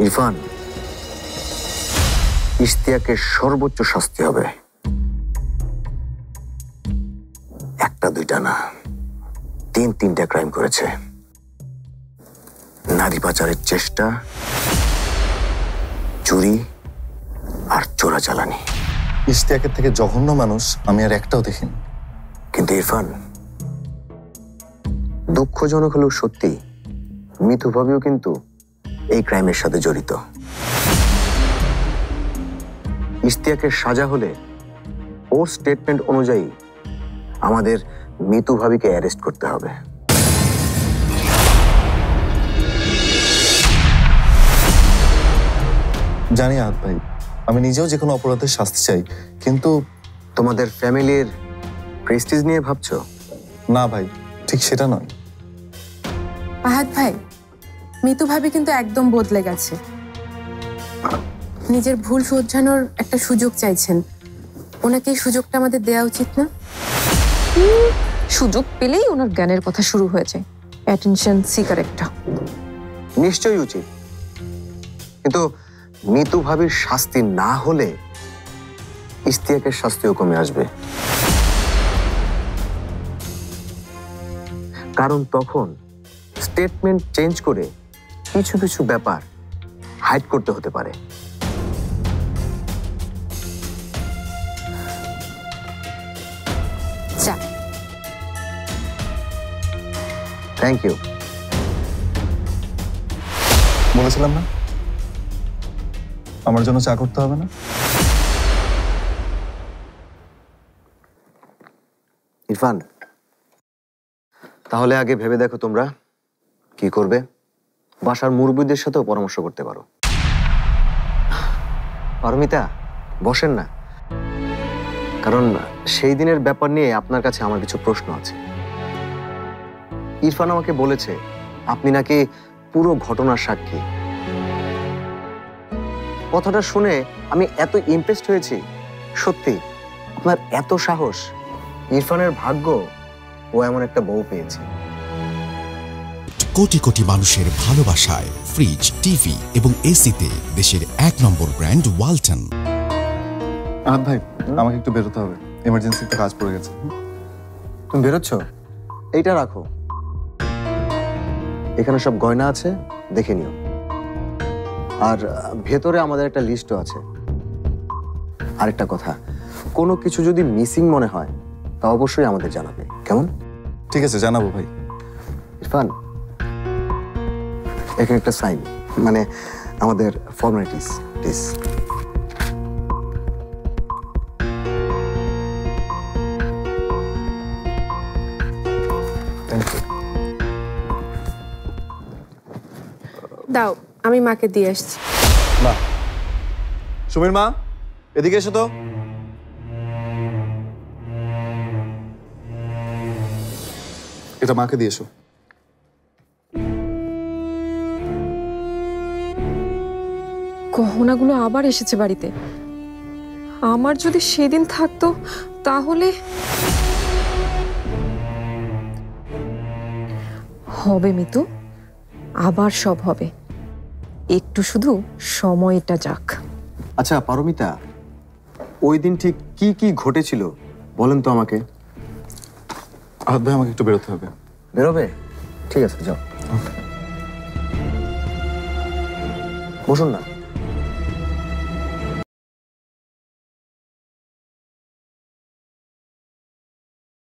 ইরফান, ইশতিয়াকের সর্বোচ্চ শাস্তি হবে। একটা দুইটা না, তিনটা ক্রাইম করেছে। নারী পাচারের চেষ্টা, চুরি আর চোরাচালানি। ইশতিয়াকের থেকে জঘন্য মানুষ আমি আর একটাও দেখিনি। কিন্তু ইরফান, দুঃখজনক হলেও সত্যি, মিথু ভাবিও কিন্তু এই ক্রাইমের সাথে জড়িত। ইশতিয়াকের সাজা হলে ওর স্টেটমেন্ট অনুযায়ী আমাদের মিতু ভাবিকে অ্যারেস্ট করতে হবে। জানি আহাদ ভাই, আমি নিজেও যে কোনো অপরাধের শাস্তি চাই, কিন্তু তোমাদের ফ্যামিলির প্রেস্টিজ নিয়ে ভাবছো? না ভাই, ঠিক সেটা নয়। আহাদ ভাই, মিতু ভাবি কিন্তু একদম বদলে গেছে। নিজের ভুল শোধরানোর একটা সুযোগ চাইছেন। ওনাকে এই সুযোগটা আমাদের দেওয়া উচিত না? সুযোগ পেলেই ওনার জ্ঞানের কথা শুরু হয়ে যায়। অ্যাটেনশন সিকার একটা। নিশ্চয়ই উচিত, কিন্তু মিতু ভাবির শাস্তি না হলে ইশতিয়াকের শাস্তিও কমে আসবে। কারণ তখন স্টেটমেন্ট চেঞ্জ করে কিছু কিছু ব্যাপার হাইড করতে হতে পারে। Thank you. বলেছিলাম না আমার জন্য চা করতে হবে না। ইরফান, তাহলে আগে ভেবে দেখো তোমরা কি করবে। বাসার মুরব্বিদের সাথেও পরামর্শ করতে পারো। পারমিতা, বসেন না, কারণ সেই দিনের ব্যাপার নিয়ে আপনার কাছে আমার কিছু প্রশ্ন আছে। ইরফান আমাকে বলেছে আপনি নাকি পুরো ঘটনার সাক্ষী। কথাটা শুনে আমি এত ইমপ্রেসড হয়েছি। সত্যি আপনার এত সাহস। ইরফানের ভাগ্য ও এমন একটা বউ পেয়েছে। কোটি কোটি মানুষের ভালোবাসায় ফ্রিজ, টিভি এবং এসিতে দেশের 1 নম্বর ব্র্যান্ড ওয়ালটন। আহাদ ভাই, আমাকে একটু বেরোতে হবে, এমার্জেন্সি একটা কাজ পড়ে গেছে। তুমি বেরোচ্ছ? এইটা রাখো, এখানে সব গয়না আছে, দেখে নিও। আর ভেতরে আমাদের একটা লিস্টও আছে। আরেকটা কথা, কোনো কিছু যদি মিসিং মনে হয় তা অবশ্যই আমাদের জানাবে, কেমন? ঠিক আছে, জানাবো ভাই। ইরফান, এখানে একটা সাইন, মানে আমাদের ফর্মালিটিস, প্লিজ। Thank you. দাও, আমি মাকে দিয়ে আসছি। না, সুমির মা, এদিকে এসো তো। এটা মাকে দিয়ে এসো। গহনাগুলো আবার এসেছে বাড়িতে। আমার যদি সেদিন থাকতো তাহলে হবে মিতু, আবার সব হবে। একটু শুধু সময়টা যাক। আচ্ছা পারমিতা, ওই দিন ঠিক কি কি ঘটেছিল বলেন তো আমাকে। আহাদ ভাই, আমাকে একটু বেরোতে হবে। বেরোবে? ঠিক আছে, যাও, বসুন না।